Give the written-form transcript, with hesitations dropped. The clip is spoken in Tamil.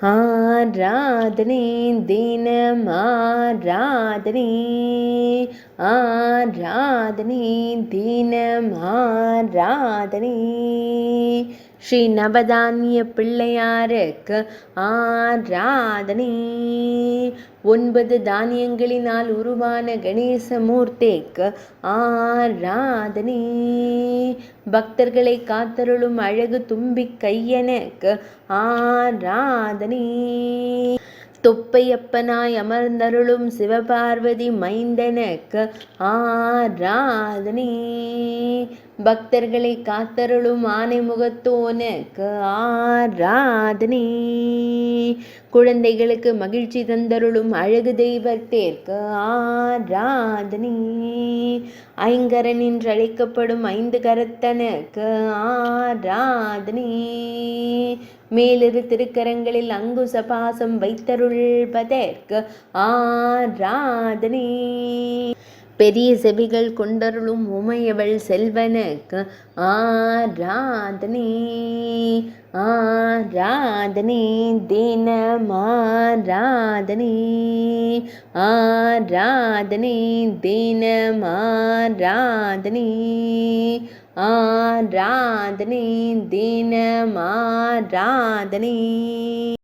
ஆராதனை தினம் ஆராதனை, ஆராதனை தினம் ஆராதனை. ஸ்ரீ நவதானிய பிள்ளையாருக்கு ஆராதனை. 9 தானியங்களினால் உருவான கணேசமூர்த்திக்கு ஆராதனை. பக்தர்களை காத்தருளும் அழகு தும்பி கையனுக்கு ஆராதனை. தொப்பையப்பனாய் அமர்ந்தருளும் சிவபார்வதி மைந்தனுக்கு ஆராதனை. பக்தர்களை காத்தருளும் ஆனை முகத்தோனுக்கு ஆராதனை. குழந்தைகளுக்கு மகிழ்ச்சி தந்தருளும் அழகு தெய்வத்திற்கு ஆராதனை. ஐங்கரன் என்று அழைக்கப்படும் 5 கரத்தனுக்கு ஆராதனை. மேலிரு திருக்கரங்களில் அங்குச பாசம் வைத்தருள்பதற்கு ஆராதனை. பெரிய செவிகள் கொண்டருளும் உமையவள் செல்வனுக்கு ஆராதனை. ஆராதனை தினம் ஆராதனை, ஆராதனை தினம் ஆராதனை, ஆராதனை தினம் ஆராதனை.